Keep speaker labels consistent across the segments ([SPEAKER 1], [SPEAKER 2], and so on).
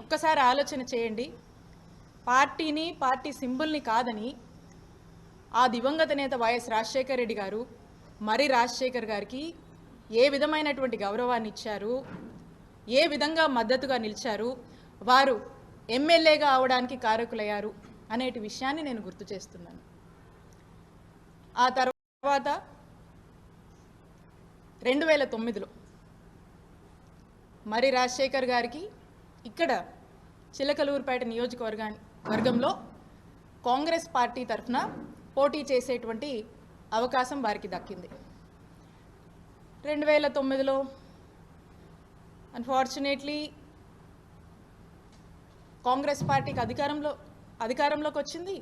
[SPEAKER 1] ఒక్కసారి ఆలోచన చేయండి. పార్టీని, పార్టీ సింబల్ని కాదని ఆ దివంగత నేత వైఎస్ రాజశేఖర రెడ్డి గారు మరి రాజశేఖర్ గారికి ఏ విధమైనటువంటి గౌరవాన్ని ఇచ్చారు, ఏ విధంగా మద్దతుగా నిలిచారు, వారు ఎమ్మెల్యేగా అవడానికి కారకులయ్యారు అనేటి విషయాన్ని నేను గుర్తు చేస్తున్నాను. ఆ తర్వాత 2009లో మరి రాజశేఖర్ గారికి ఇక్కడ చిలకలూరుపేట నియోజకవర్గంలో కాంగ్రెస్ పార్టీ తరఫున పోటీ చేసేటువంటి అవకాశం వారికి దక్కింది. 2009లో అన్ఫార్చునేట్లీ కాంగ్రెస్ పార్టీకి అధికారంలోకి వచ్చింది.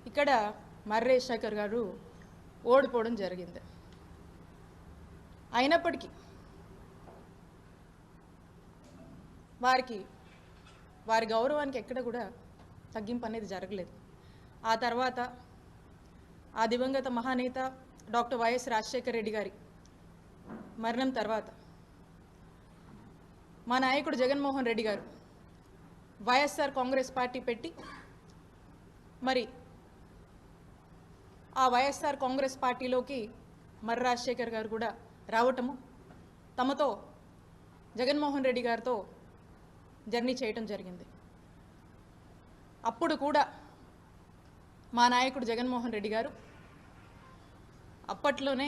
[SPEAKER 1] ఇక్కడ మర్రి రాజశేఖర్ గారు ఓడిపోవడం జరిగింది. అయినప్పటికీ వారి గౌరవానికి ఎక్కడ కూడా తగ్గింపు అనేది జరగలేదు. ఆ తర్వాత ఆ దివంగత మహానేత డాక్టర్ వైఎస్ రాజశేఖర రెడ్డి గారి మరణం తర్వాత మా నాయకుడు జగన్మోహన్ రెడ్డి గారు వైఎస్ఆర్ కాంగ్రెస్ పార్టీ పెట్టి మరి ఆ వైఎస్ఆర్ కాంగ్రెస్ పార్టీలోకి మర్రి రాజశేఖర్ గారు కూడా రావటము, తమతో జగన్మోహన్ రెడ్డి గారితో జర్నీ చేయటం జరిగింది. అప్పుడు కూడా మా నాయకుడు జగన్మోహన్ రెడ్డి గారు అప్పట్లోనే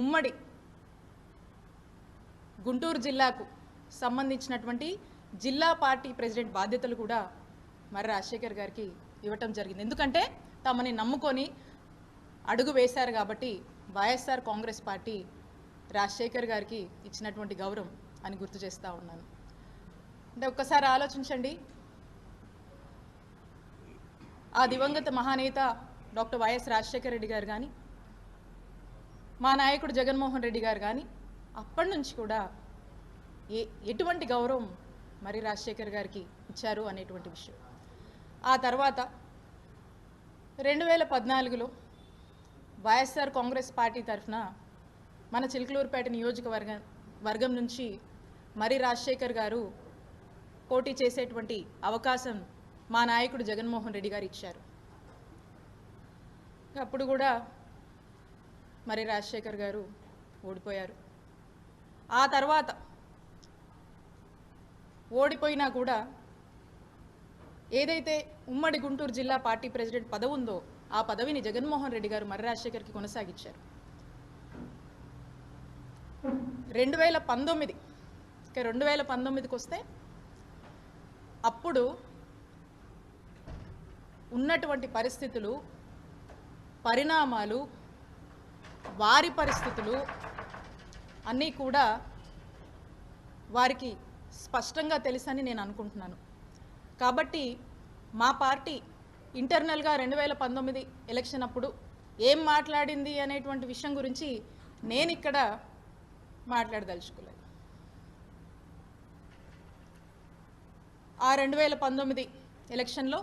[SPEAKER 1] ఉమ్మడి గుంటూరు జిల్లాకు సంబంధించినటువంటి జిల్లా పార్టీ ప్రెసిడెంట్ బాధ్యతలు కూడా మర్రి రాజశేఖర్ గారికి ఇవ్వటం జరిగింది. ఎందుకంటే తమని నమ్ముకొని అడుగు వేశారు కాబట్టి వైఎస్ఆర్ కాంగ్రెస్ పార్టీ రాజశేఖర్ గారికి ఇచ్చినటువంటి గౌరవం అని గుర్తు చేస్తూ ఉన్నాను. అంటే ఒక్కసారి ఆలోచించండి, ఆ దివంగత మహానేత డాక్టర్ వైఎస్ రాజశేఖర రెడ్డి గారు కానీ మా నాయకుడు జగన్మోహన్ రెడ్డి గారు కానీ అప్పటి నుంచి కూడా ఎటువంటి గౌరవం మరి రాజశేఖర్ గారికి ఇచ్చారు అనేటువంటి విషయం. ఆ తర్వాత 2014లో వైఎస్ఆర్ కాంగ్రెస్ పార్టీ తరఫున మన చిలకలూరుపేట నియోజకవర్గం నుంచి మరి రాజశేఖర్ గారు పోటీ చేసేటువంటి అవకాశం మా నాయకుడు జగన్మోహన్ రెడ్డి గారు ఇచ్చారు. అప్పుడు కూడా మరి రాజశేఖర్ గారు ఓడిపోయారు. ఆ తర్వాత ఓడిపోయినా కూడా ఏదైతే ఉమ్మడి గుంటూరు జిల్లా పార్టీ ప్రెసిడెంట్ పదవి ఉందో ఆ పదవిని జగన్మోహన్ రెడ్డి గారు మర్రి రాజశేఖర్కి కొనసాగించారు. 2019కి వస్తే అప్పుడు ఉన్నటువంటి పరిస్థితులు, పరిణామాలు, వారి పరిస్థితులు అన్నీ కూడా వారికి స్పష్టంగా తెలుసని నేను అనుకుంటున్నాను. కాబట్టి మా పార్టీ ఇంటర్నల్గా 2019 ఎలక్షన్ అప్పుడు ఏం మాట్లాడింది అనేటువంటి విషయం గురించి నేను ఇక్కడ మాట్లాడదలుచుకోలేదు. ఆ 2019 ఎలక్షన్లో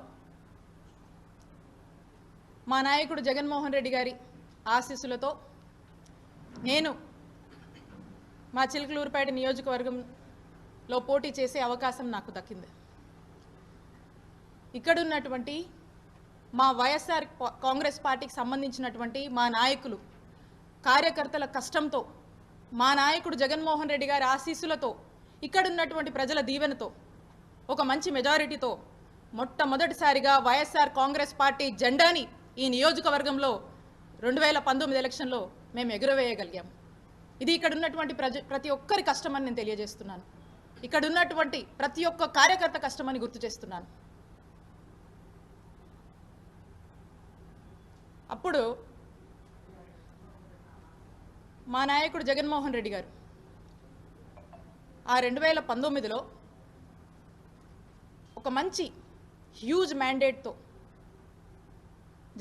[SPEAKER 1] మా నాయకుడు జగన్మోహన్ రెడ్డి గారి ఆశీస్సులతో నేను మా చిలకలూరుపేట నియోజకవర్గంలో పోటీ చేసే అవకాశం నాకు దక్కింది. ఇక్కడున్నటువంటి మా వైఎస్ఆర్ కాంగ్రెస్ పార్టీకి సంబంధించినటువంటి మా నాయకులు, కార్యకర్తల కష్టంతో, మా నాయకుడు జగన్మోహన్ రెడ్డి గారి ఆశీస్సులతో, ఇక్కడున్నటువంటి ప్రజల దీవెనతో, ఒక మంచి మెజారిటీతో మొట్టమొదటిసారిగా వైఎస్ఆర్ కాంగ్రెస్ పార్టీ జెండాని ఈ నియోజకవర్గంలో 2019 ఎలక్షన్లో మేము ఎగురవేయగలిగాము. ఇది ఇక్కడ ఉన్నటువంటి ప్రతి ఒక్కరి కష్టమని నేను తెలియజేస్తున్నాను. ఇక్కడ ఉన్నటువంటి ప్రతి ఒక్క కార్యకర్త కష్టమని గుర్తు చేస్తున్నాను. అప్పుడు మా నాయకుడు జగన్మోహన్ రెడ్డి గారు ఆ 2019లో ఒక మంచి హ్యూజ్ మ్యాండేట్తో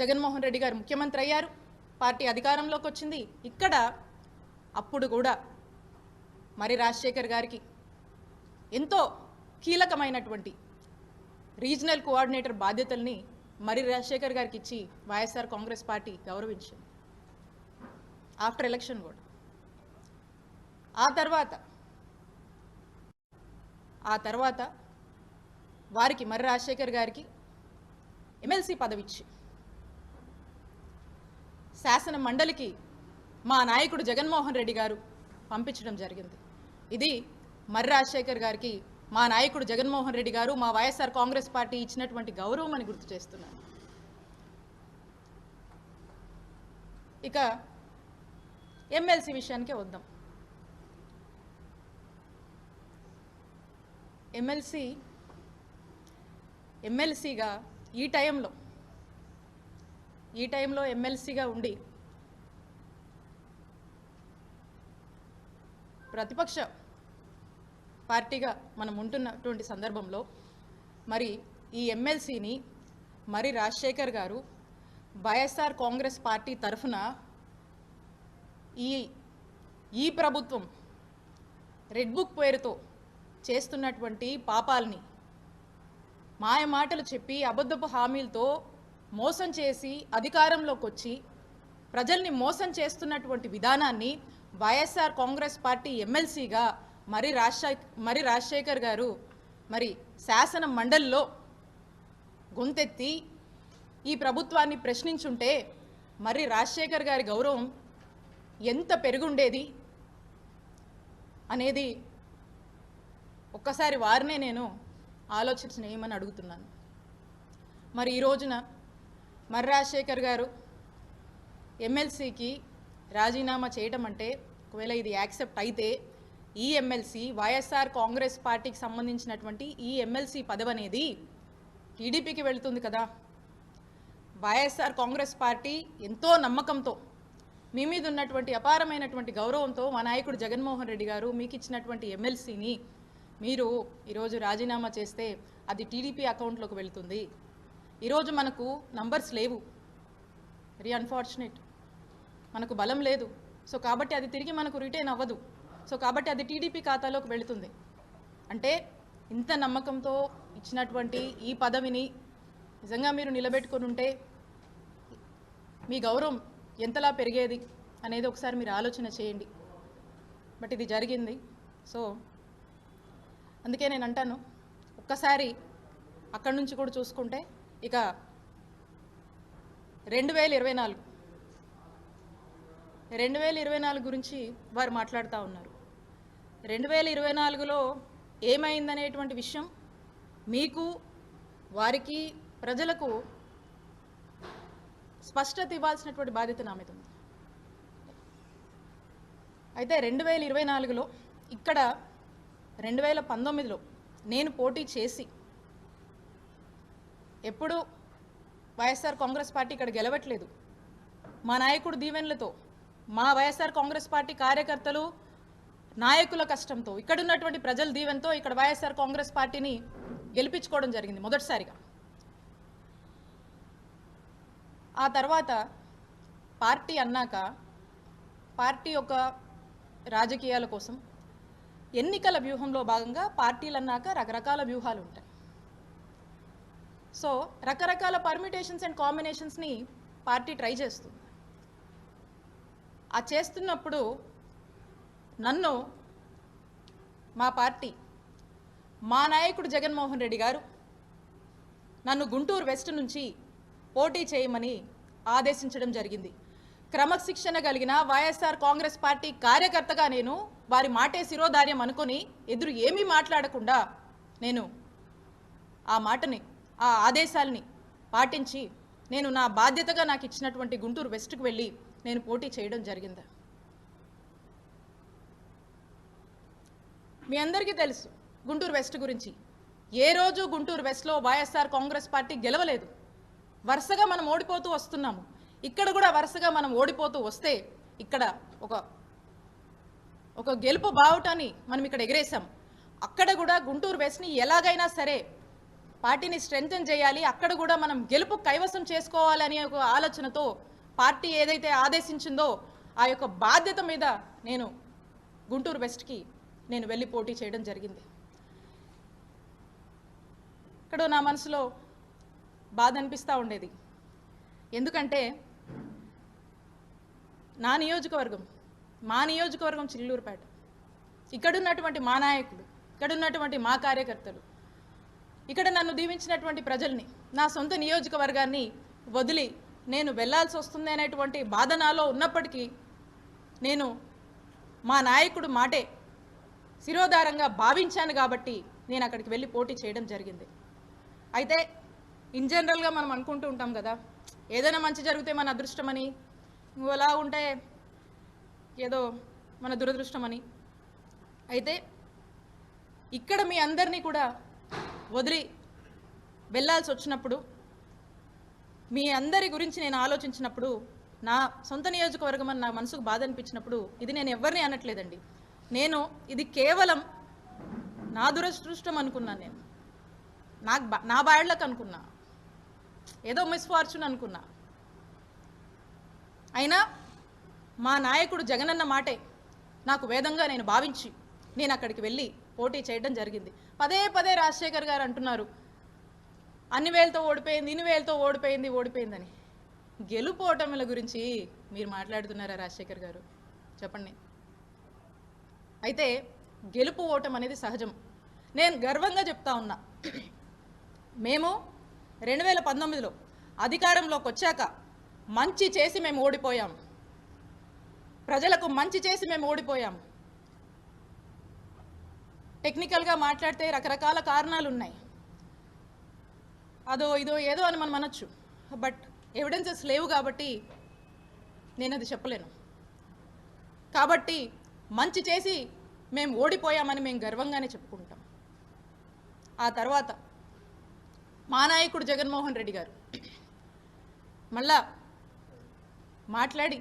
[SPEAKER 1] జగన్మోహన్ రెడ్డి గారు ముఖ్యమంత్రి అయ్యారు. పార్టీ అధికారంలోకి వచ్చింది. ఇక్కడ అప్పుడు కూడా మరి రాజశేఖర్ గారికి ఎంతో కీలకమైనటువంటి రీజనల్ కోఆర్డినేటర్ బాధ్యతల్ని మరి రాజశేఖర్ గారికి ఇచ్చి వైఎస్ఆర్ కాంగ్రెస్ పార్టీ గౌరవించింది. ఆఫ్టర్ ఎలక్షన్ కూడా ఆ తర్వాత ఆ తర్వాత వారికి మర్రి రాజశేఖర్ గారికి ఎమ్మెల్సీ పదవి ఇచ్చి శాసన మండలికి మా నాయకుడు జగన్మోహన్ రెడ్డి గారు పంపించడం జరిగింది. ఇది మర్రి రాజశేఖర్ గారికి మా నాయకుడు జగన్మోహన్ రెడ్డి గారు మా వైఎస్ఆర్ కాంగ్రెస్ పార్టీ ఇచ్చినటువంటి గౌరవం అని గుర్తు చేస్తున్నాను. ఇక ఎమ్మెల్సీ విషయానికే వద్దాం. ఎమ్మెల్సీగా ఈ టైంలో ఎమ్మెల్సీగా ఉండి ప్రతిపక్ష పార్టీగా మనం ఉంటున్నటువంటి సందర్భంలో మరి ఈ ఎమ్మెల్సీని మర్రి రాజశేఖర్ గారు వైఎస్ఆర్ కాంగ్రెస్ పార్టీ తరఫున ఈ ప్రభుత్వం రెడ్ బుక్ పేరుతో చేస్తున్నటువంటి పాపాలని మాయ మాటలు చెప్పి అబద్ధపు హామీలతో మోసం చేసి అధికారంలోకి వచ్చి ప్రజల్ని మోసం చేస్తున్నటువంటి విధానాన్ని వైఎస్ఆర్ కాంగ్రెస్ పార్టీ ఎమ్మెల్సీగా మర్రి రాజశేఖర్ గారు మరి శాసన మండలిలో గొంతెత్తి ఈ ప్రభుత్వాన్ని ప్రశ్నించుంటే మర్రి రాజశేఖర్ గారి గౌరవం ఎంత పెరుగుండేది అనేది ఒక్కసారి వారినే నేను ఆలోచించనేయమని అడుగుతున్నాను. మరి ఈ రోజున మర్రి రాజశేఖర్ గారు ఎమ్మెల్సీకి రాజీనామా చేయడం అంటే ఒకవేళ ఇది యాక్సెప్ట్ అయితే ఈ ఎమ్మెల్సీ వైఎస్ఆర్ కాంగ్రెస్ పార్టీకి సంబంధించినటువంటి ఈ ఎమ్మెల్సీ పదవి అనేది టీడీపీకి వెళుతుంది కదా. వైఎస్ఆర్ కాంగ్రెస్ పార్టీ ఎంతో నమ్మకంతో మీ మీద ఉన్నటువంటి అపారమైనటువంటి గౌరవంతో మా నాయకుడు జగన్మోహన్ రెడ్డి గారు మీకు ఇచ్చినటువంటి ఎమ్మెల్సీని మీరు ఈరోజు రాజీనామా చేస్తే అది టీడీపీ అకౌంట్లోకి వెళుతుంది. ఈరోజు మనకు నంబర్స్ లేవు, వెరీ అన్ఫార్చునేట్, మనకు బలం లేదు. సో కాబట్టి అది తిరిగి మనకు రిటైన్ అవ్వదు. సో కాబట్టి అది టీడీపీ ఖాతాలోకి వెళుతుంది. అంటే ఇంత నమ్మకంతో ఇచ్చినటువంటి ఈ పదవిని నిజంగా మీరు నిలబెట్టుకొని ఉంటే మీ గౌరవం ఎంతలా పెరిగేది అనేది ఒకసారి మీరు ఆలోచన చేయండి. బట్ ఇది జరిగింది. సో అందుకే నేను అంటాను, ఒక్కసారి అక్కడి నుంచి కూడా చూసుకుంటే ఇక 2024 గురించి వారు మాట్లాడుతూ ఉన్నారు. 2024లో ఏమైందనేటువంటి విషయం మీకు, వారికి, ప్రజలకు స్పష్టత ఇవ్వాల్సినటువంటి బాధ్యత నా మీద ఉంది. అయితే 2024లో ఇక్కడ 2019లో నేను పోటీ చేసి ఎప్పుడు వైఎస్ఆర్ కాంగ్రెస్ పార్టీ ఇక్కడ గెలవట్లేదు. మా నాయకుడు దీవెనలతో, మా వైఎస్ఆర్ కాంగ్రెస్ పార్టీ కార్యకర్తలు నాయకుల కష్టంతో, ఇక్కడ ఉన్నటువంటి ప్రజల దీవెనతో ఇక్కడ వైఎస్ఆర్ కాంగ్రెస్ పార్టీని గెలిపించుకోవడం జరిగింది మొదటిసారిగా. ఆ తర్వాత పార్టీ అన్నాక పార్టీ యొక్క రాజకీయాల కోసం ఎన్నికల వ్యూహంలో భాగంగా పార్టీలు అన్నాక రకరకాల వ్యూహాలు ఉంటాయి. సో రకరకాల పర్మిటేషన్స్ అండ్ కాంబినేషన్స్ని పార్టీ ట్రై చేస్తుంది. ఆ చేస్తున్నప్పుడు నన్ను మా పార్టీ, మా నాయకుడు జగన్మోహన్ రెడ్డి గారు నన్ను గుంటూరు వెస్ట్ నుంచి పోటీ చేయమని ఆదేశించడం జరిగింది. క్రమశిక్షణ కలిగిన వైఎస్ఆర్ కాంగ్రెస్ పార్టీ కార్యకర్తగా నేను వారి మాటే శిరోధార్యం అనుకొని ఎదురు ఏమీ మాట్లాడకుండా నేను ఆ మాటని, ఆ ఆదేశాలని పాటించి నేను నా బాధ్యతగా నాకు ఇచ్చినటువంటి గుంటూరు వెస్ట్కి వెళ్ళి నేను పోటీ చేయడం జరిగింది. మీ అందరికీ తెలుసు గుంటూరు వెస్ట్ గురించి. ఏ రోజు గుంటూరు వెస్ట్లో వైఎస్ఆర్ కాంగ్రెస్ పార్టీ గెలవలేదు. వరుసగా మనం ఓడిపోతూ వస్తున్నాము. ఇక్కడ కూడా వరుసగా మనం ఓడిపోతూ వస్తే ఇక్కడ ఒక గెలుపు బావుటాన్ని మనం ఇక్కడ ఎగరేసాం. అక్కడ కూడా గుంటూరు వెస్ట్ని ఎలాగైనా సరే పార్టీని స్ట్రెంగ్తెన్ చేయాలి, అక్కడ కూడా మనం గెలుపు కైవసం చేసుకోవాలనే ఒక ఆలోచనతో పార్టీ ఏదైతే ఆదేశించిందో ఆ యొక్క బాధ్యత మీద నేను గుంటూరు వెస్ట్కి నేను వెళ్ళి పోటీ చేయడం జరిగింది. ఇక్కడ నా మనసులో బాధ అనిపిస్తూ ఉండేది. ఎందుకంటే మా నియోజకవర్గం చిల్లూరుపేట, ఇక్కడున్నటువంటి మా నాయకులు ఇక్కడ ఉన్నటువంటి మా కార్యకర్తలు, ఇక్కడ నన్ను దీవించినటువంటి ప్రజల్ని, నా సొంత నియోజకవర్గాన్ని వదిలి నేను వెళ్లాల్సి వస్తుంది అనేటువంటి బాధ నాలో ఉన్నప్పటికీ నేను మా నాయకుడు మాటే శిరోధారంగా భావించాను కాబట్టి నేను అక్కడికి వెళ్ళి పోటీ చేయడం జరిగింది. అయితే ఇన్ జనరల్గా మనం అనుకుంటూ ఉంటాం కదా, ఏదైనా మంచి జరిగితే మన అదృష్టమని, ఇంకోలా ఉంటే ఏదో మన దురదృష్టమని. అయితే ఇక్కడ మీ అందరినీ కూడా వదిలి వెళ్ళాల్సి వచ్చినప్పుడు, మీ అందరి గురించి నేను ఆలోచించినప్పుడు, నా సొంత నియోజకవర్గం అని నా మనసుకు బాధ అనిపించినప్పుడు, ఇది నేను ఎవరిని అనట్లేదండి, నేను ఇది కేవలం నా దురదృష్టం అనుకున్నాను. నేను నా బాయళ్ళకు అనుకున్నా, ఏదో మిస్ఫార్చ్యూన్ అనుకున్నా. అయినా మా నాయకుడు జగనన్న మాటే నాకు వేదంగా నేను భావించి నేను అక్కడికి వెళ్ళి పోటీ చేయడం జరిగింది. పదే పదే రాజశేఖర్ గారు అంటున్నారు, అన్ని వేలతో ఓడిపోయింది, ఇన్ని వేలతో ఓడిపోయిందని. గెలుపు ఓటముల గురించి మీరు మాట్లాడుతున్నారా రాజశేఖర్ గారు? చెప్పండి. అయితే గెలుపు ఓటం అనేది సహజం. నేను గర్వంగా చెప్తా ఉన్నా, మేము 2019లో అధికారంలోకి వచ్చాక మంచి చేసి మేము ఓడిపోయాం, ప్రజలకు మంచి చేసి మేము ఓడిపోయాం. టెక్నికల్గా మాట్లాడితే రకరకాల కారణాలు ఉన్నాయి, అదో ఇదో ఏదో అని మనం అనొచ్చు. బట్ ఎవిడెన్సెస్ లేవు కాబట్టి నేను అది చెప్పలేను. కాబట్టి మంచి చేసి మేము ఓడిపోయామని మేము గర్వంగానే చెప్పుకుంటాం. ఆ తర్వాత మా నాయకుడు జగన్మోహన్ రెడ్డి గారు మళ్ళా మాట్లాడి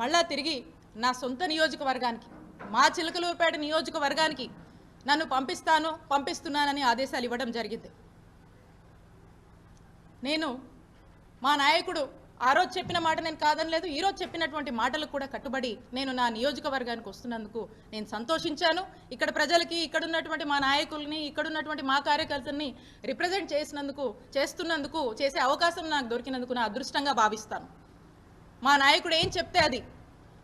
[SPEAKER 1] మళ్ళా తిరిగి నా సొంత నియోజకవర్గానికి, మా చిలకలూరుపేట నియోజకవర్గానికి నన్ను పంపిస్తున్నానని ఆదేశాలు ఇవ్వడం జరిగింది. నేను మా నాయకుడు ఆ రోజు చెప్పిన మాట నేను కాదనలేదు, ఈరోజు చెప్పినటువంటి మాటలకు కూడా కట్టుబడి నేను నా నియోజకవర్గానికి వస్తున్నందుకు నేను సంతోషించాను. ఇక్కడ ప్రజలకి, ఇక్కడ ఉన్నటువంటి మా నాయకుల్ని, ఇక్కడ ఉన్నటువంటి మా కార్యకర్తల్ని రిప్రజెంట్ చేస్తున్నందుకు చేసే అవకాశం నాకు దొరికినందుకు నా అదృష్టంగా భావిస్తాను. మా నాయకుడు ఏం చెప్తే అది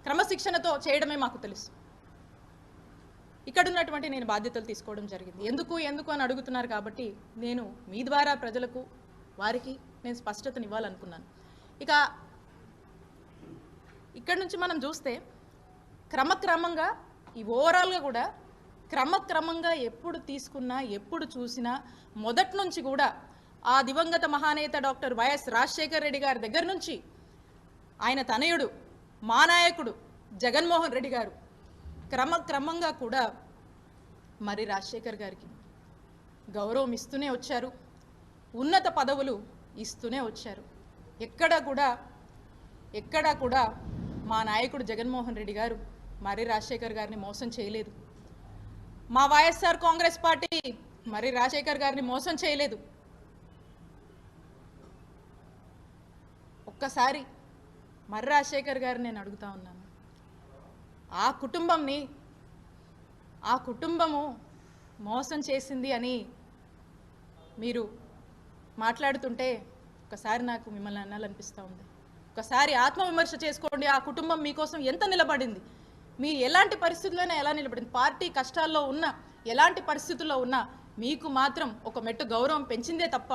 [SPEAKER 1] క్రమశిక్షణతో చేయడమే మాకు తెలుసు. ఇక్కడ ఉన్నటువంటి నేను బాధ్యతలు తీసుకోవడం జరిగింది. ఎందుకు అని అడుగుతున్నారు కాబట్టి నేను మీ ద్వారా ప్రజలకు, వారికి నేను స్పష్టతనివ్వాలనుకున్నాను. ఇక ఇక్కడ నుంచి మనం చూస్తే క్రమక్రమంగా ఈ ఓవరాల్గా కూడా క్రమక్రమంగా ఎప్పుడు తీసుకున్నా, ఎప్పుడు చూసినా మొదటి నుంచి కూడా ఆ దివంగత మహానేత డాక్టర్ వైఎస్ రాజశేఖర్ రెడ్డి గారి దగ్గర నుంచి ఆయన తనయుడు మా నాయకుడు జగన్మోహన్ రెడ్డి గారు క్రమక్రమంగా కూడా మరి రాజశేఖర్ గారికి గౌరవం ఇస్తూనే వచ్చారు, ఉన్నత పదవులు ఇస్తూనే వచ్చారు. ఎక్కడా కూడా మా నాయకుడు జగన్మోహన్ రెడ్డి గారు మరి రాజశేఖర్ గారిని మోసం చేయలేదు. మా వైఎస్ఆర్ కాంగ్రెస్ పార్టీ మరి రాజశేఖర్ గారిని మోసం చేయలేదు. ఒక్కసారి మరి రాజశేఖర్ గారిని నేను అడుగుతా ఉన్నాను, ఆ కుటుంబము మోసం చేసింది అని మీరు మాట్లాడుతుంటే ఒకసారి నాకు మిమ్మల్ని అనాలనిపిస్తూ ఉంది. ఒకసారి ఆత్మవిమర్శ చేసుకోండి. ఆ కుటుంబం మీకోసం ఎంత నిలబడింది, మీ ఎలాంటి పరిస్థితుల్లోనే ఎలా నిలబడింది, పార్టీ కష్టాల్లో ఉన్నా, ఎలాంటి పరిస్థితుల్లో ఉన్నా మీకు మాత్రం ఒక మెట్టు గౌరవం పెంచిందే తప్ప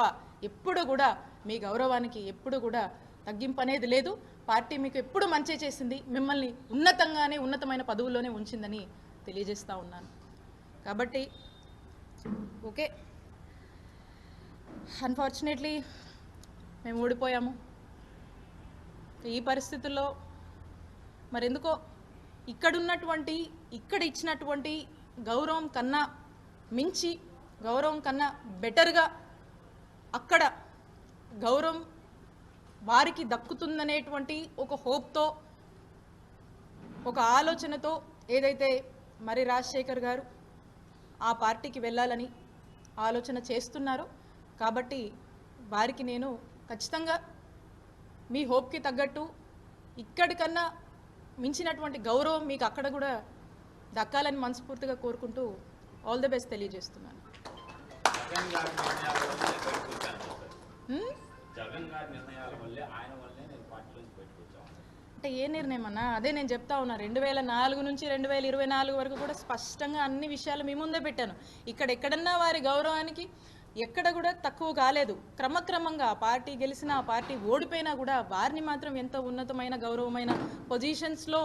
[SPEAKER 1] ఎప్పుడు కూడా మీ గౌరవానికి ఎప్పుడు కూడా తగ్గింపు అనేది లేదు. పార్టీ మీకు ఎప్పుడు మంచి చేసింది, మిమ్మల్ని ఉన్నతమైన పదవుల్లోనే ఉంచిందని తెలియజేస్తూ ఉన్నాను. కాబట్టి ఓకే, అన్ఫార్చునేట్లీ మేము ఓడిపోయాము. ఈ పరిస్థితుల్లో మరెందుకో ఇక్కడ ఇచ్చినటువంటి గౌరవం కన్నా మించి, గౌరవం కన్నా బెటర్గా అక్కడ గౌరవం వారికి దక్కుతుందనేటువంటి ఒక హోప్తో, ఒక ఆలోచనతో ఏదైతే మరి రాజశేఖర్ గారు ఆ పార్టీకి వెళ్ళాలని ఆలోచన చేస్తున్నారో, కాబట్టి వారికి నేను ఖచ్చితంగా మీ హోప్కి తగ్గట్టు ఇక్కడికన్నా మించినటువంటి గౌరవం మీకు అక్కడ కూడా దక్కాలని మనస్ఫూర్తిగా కోరుకుంటూ ఆల్ ది బెస్ట్ తెలియజేస్తున్నాను. అంటే ఏ నిర్ణయం అన్నా అదే నేను చెప్తా ఉన్నా 2004 నుంచి 2024 వరకు కూడా స్పష్టంగా అన్ని విషయాలు మీ ముందే పెట్టాను. ఇక్కడ ఎక్కడన్నా వారి గౌరవానికి ఎక్కడ కూడా తక్కువ కాలేదు. క్రమక్రమంగా పార్టీ గెలిచినా పార్టీ ఓడిపోయినా కూడా వారిని మాత్రం ఎంతో ఉన్నతమైన గౌరవమైన పొజిషన్స్లో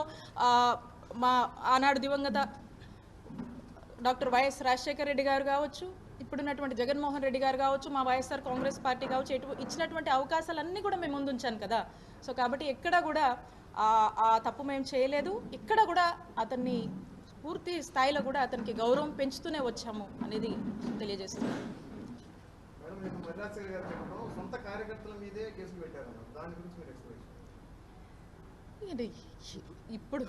[SPEAKER 1] మా ఆనాడు దివంగత డాక్టర్ వైఎస్ రాజశేఖర రెడ్డి గారు కావచ్చు, ఇప్పుడున్నటువంటి జగన్మోహన్ రెడ్డి గారు కావచ్చు, మా వైఎస్ఆర్ కాంగ్రెస్ పార్టీ కావచ్చు, ఇచ్చినటువంటి అవకాశాలన్నీ కూడా మేము ముందు ఉంచాను కదా. సో కాబట్టి ఎక్కడ కూడా ఆ తప్పు మేము చేయలేదు. ఇక్కడ కూడా అతన్ని పూర్తి స్థాయిలో కూడా అతనికి గౌరవం పెంచుతూనే వచ్చాము అనేది తెలియజేస్తున్నాను. ఇప్పుడు